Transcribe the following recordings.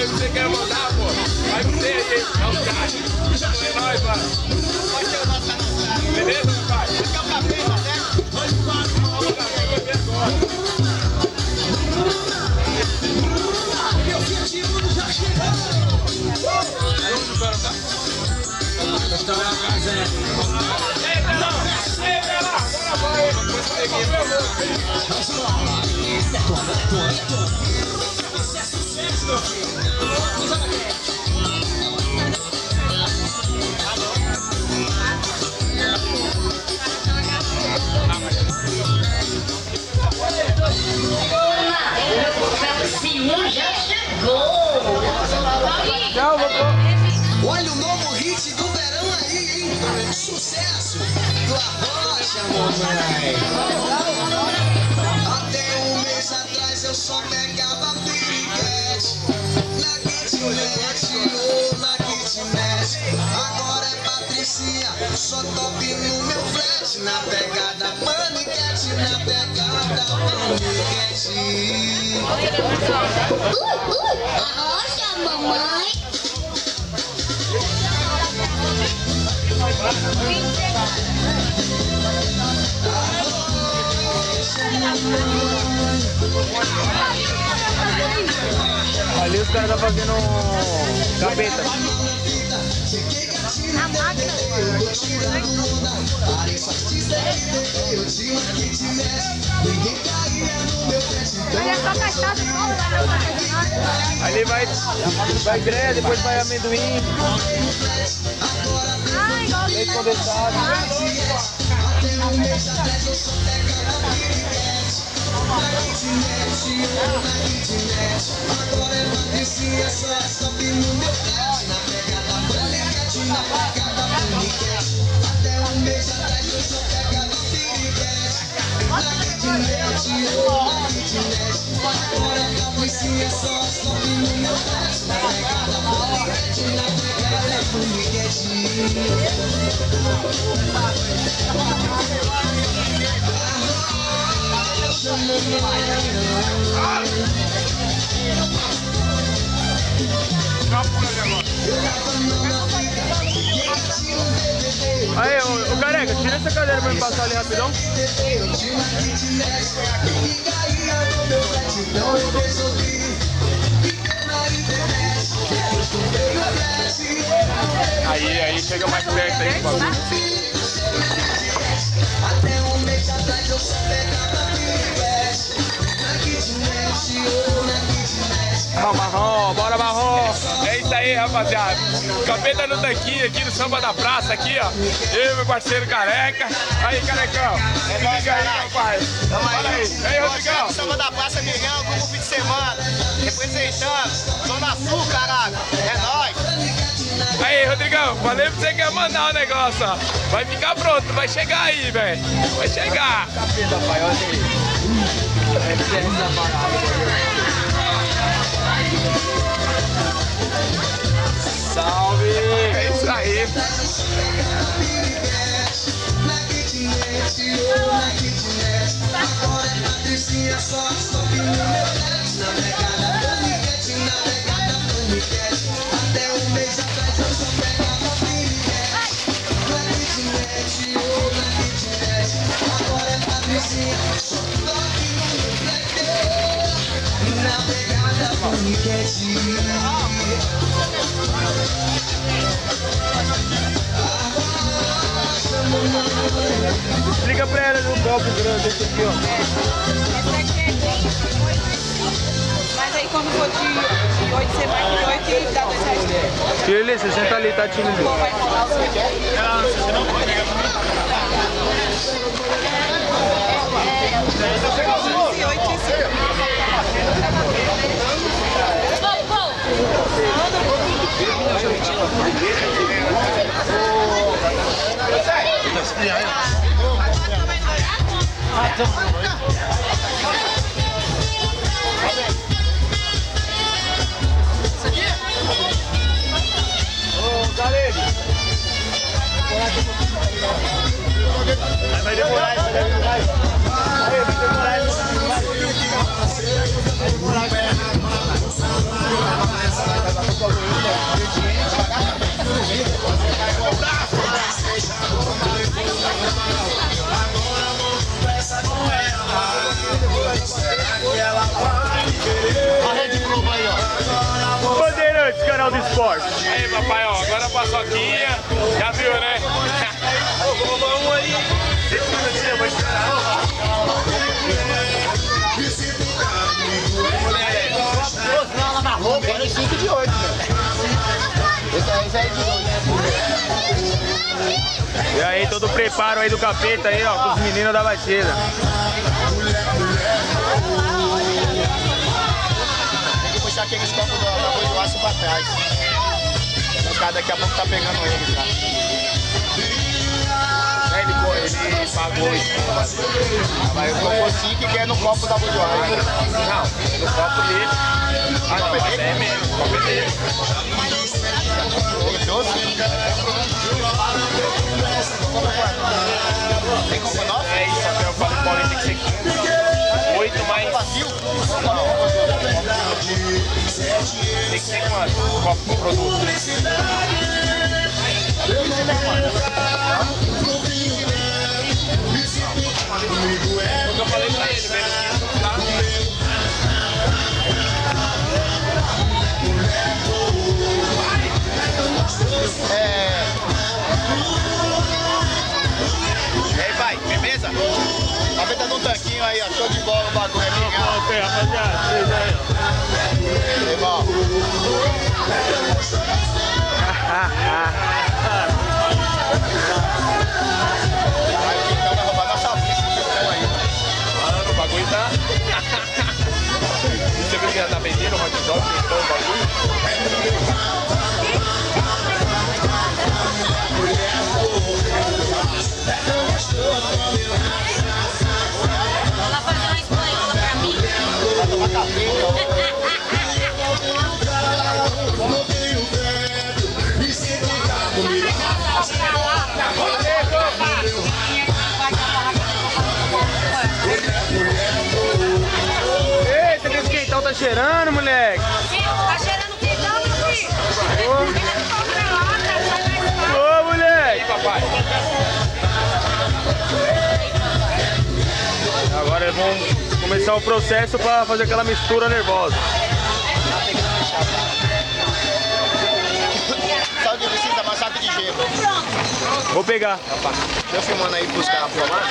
falei que você quer mandar, pô. Vai você aí, dá um gás. É nóis, mano. Pode ter o nosso canal. Beleza, meu pai? Esse é o café, tá certo? Vamos o café que eu vi agora. Meu objetivo já chegou. Vamos agora, tá? Tá na casa, né? Ei, Pelão! Ei, Pelão! Agora vai! Vamos seguir, meu amor! Isso é sucesso, meu filho! Já chegou! Tchau, olha o novo hit do verão aí, hein? Sucesso do Arrocha, mamãe. Até um mês atrás eu só pegava piriguete na kitnet, ou na kitnet. Agora é Patricinha, só top no meu flat. Na pegada paniquete, na pegada paniquete. Arrocha, mamãe. Ali os caras estão fazendo gaveta. A máquina. Olha só cachaça toda. Ali vai grelha, depois vai amendoim. Ah, igual Leite condensado. Agora é Patricinha, só top no meu flat. Na pegada paniquete, na pegada paniquete. Até um mês atrás eu só pegava piriguete na kitnet, ou na kitnet. Agora é Patricinha, só top no meu flat. Na pegada paniquete, na pegada paniquete. Aí, ô careca, tira essa cadeira pra me passar ali rapidão. Aí chega mais perto aí, Paulo. Até um mês atrás eu só pegava piriguete na kitnet, ou na kitnet. Marrom, bora Marrom! É isso aí, rapaziada. Capeta no tanquinho aqui no Samba da Praça, aqui, ó. Eu e meu parceiro Careca. Aí, Carecão. É nóis, aí, caralho. meu pai. Tamo Fala aí. aí. Aí, Rodrigão. Samba da Praça Milhão, como fim de semana. Representando. Zona Sul, caralho. É nóis. Aí, Rodrigão. Falei pra você que ia mandar o negócio, ó. Vai ficar pronto, vai chegar aí, velho. Vai chegar. Capeta, pai, olha aí. Essa parada. Salve! É isso aí. Na kitnet, ou na kitnet. Agora é Patricinha, só top no meu flat. Na pegada paniquete, na pegada paniquete. Até um mês atrás eu só pegava piriguete na kitnet, ou na kitnet. Agora é Patricinha, só top no meu flat. Na pegada paniquete. Explica pra ela no copo grande esse aqui, ó. Essa aqui é 20, mas aí quando for de 8 ser mais de 8 e dá R$2. Tira ali, você senta ali, tá tirando ali. Vai enrolar os vídeos aí. É 8 e 5. Vai demorar isso, vai demorar isso. Vai demorar isso. Globo Esporte. Aí, papai, ó, agora a paçoquinha, já viu, né? Vamos aí. Não, lavar roupa, era 5 de 8, Esse aí de 8. E aí, todo o preparo aí do capeta aí, ó, com os meninos da batida. Tem que puxar aqueles copos da boijoaço pra trás. O cara daqui a pouco tá pegando ele, cara. Ele pagou isso. Mas eu tô 5 que é no copo da boijoaço. Não, no copo dele. Ah, não, mas é mesmo, o copo é dele. Tem 12? Tem como 9? É isso, até eu falo que o Paulinho tem que ser 15. 8 mais. Vazio? Tem que ser quanto? Copo com produto. Eu falei pra ele, menos que isso não dá. E aí, pai, firmeza? Tá vendo um tanquinho aí, ó, show de bola o bagulho é legal. Ok, rapaziada, vocês aí, ó. Irmão. Então vai roubar nossa vista que estão aí. Mano, o bagulho tá. Você viu que já tá vendendo o hot dog, então o bagulho? Ela fazer uma espanhola pra mim. Vai tomar café, Eita, que esse quentão tá cheirando, moleque. Tá cheirando quentão, meu filho? Ô, moleque. Aí, papai. Agora vamos começar o processo pra fazer aquela mistura nervosa. Sabe o que precisa? Mais saco de gelo. Vou pegar. Deixa eu filmando aí pros caras provar.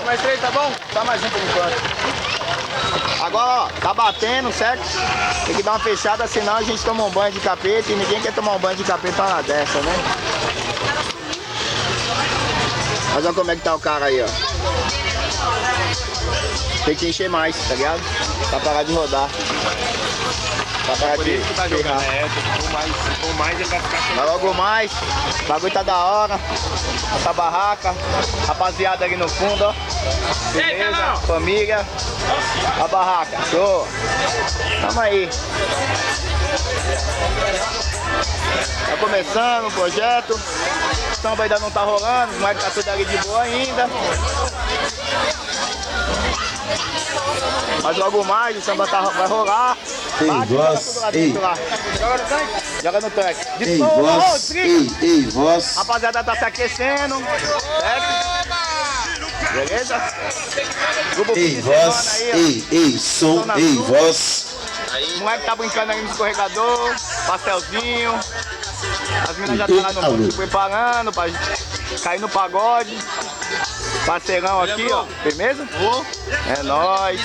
Mais três, tá bom? Só mais um por enquanto. Agora, ó, tá batendo, certo? Tem que dar uma fechada, senão a gente toma um banho de capeta e ninguém quer tomar um banho de capeta na dessa, né? Mas olha como é que tá o cara aí, ó. Tem que encher mais, tá ligado? Pra parar de rodar. Pra parar Por de isso que tá jogando. ferrar. É, tem que pôr mais ele vai ficar cheio. Mas logo mais, o bagulho tá da hora. Essa barraca, rapaziada ali no fundo, ó. Beleza, família. A barraca, show. Tamo aí. Tá começando o projeto. O samba ainda não tá rolando, o moleque tá tudo ali de boa ainda. Mas logo mais o samba vai rolar. Ei, Bate, voz, joga tudo lá dentro ei. lá. Joga no tanque? Joga no tanque. Ei, Ô, voz, Drico. ei, voz. Rapaziada tá se aquecendo, certo? Beleza? Grupo fim Ei, de semana voz, aí, ei, som, ei, voz. ó. O moleque tá brincando aí no escorregador, pastelzinho. As meninas já estão lá no fundo se preparando pra cair no pagode. Parceirão aqui, ó. Firmeza? É nóis.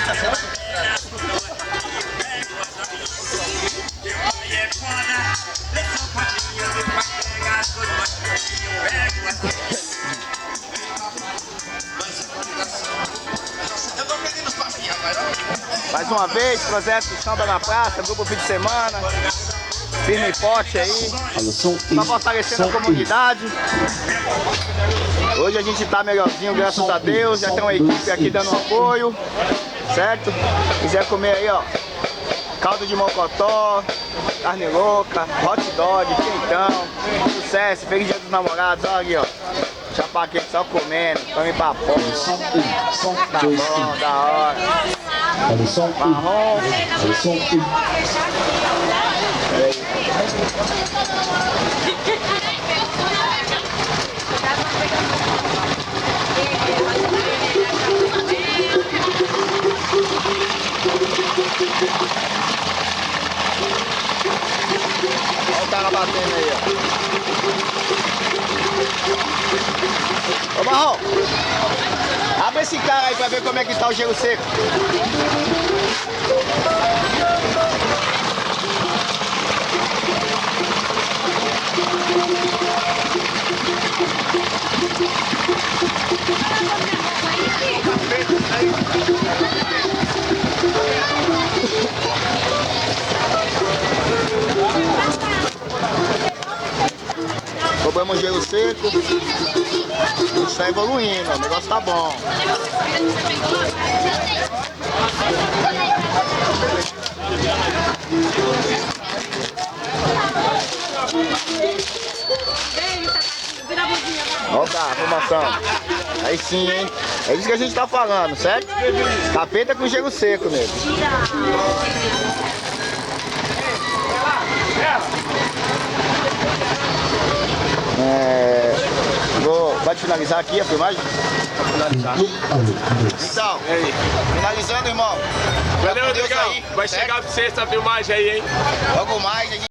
Mais uma vez, projeto Samba na Praça, grupo fim de semana. Firme e forte aí. Alô, som, Tá fortalecendo a comunidade. Hoje a gente tá melhorzinho, graças a Deus. Já tem uma equipe aqui dando apoio, certo? Quiser comer aí, ó, caldo de mocotó, carne louca, hot dog, quentão, sucesso, feliz dia dos namorados, olha aqui, ó. Chapaquete só comendo, come pra porra. som, Tá dois, bom, da hora. alô, som, Marrom. alô, som, caras batendo aí, ó. Ô Marrom, abre esse cara aí pra ver como é que tá o gelo seco. Cobramos gelo seco. Isso tá evoluindo, ó, o negócio tá bom. Ó, tá, a formação. Aí sim, hein? É isso que a gente tá falando, certo? Capeta com gelo seco mesmo. Pode finalizar aqui a filmagem? Então, finalizando, irmão. Valeu, Rodrigão. Vai chegar pra você essa filmagem aí, hein? Logo mais a gente...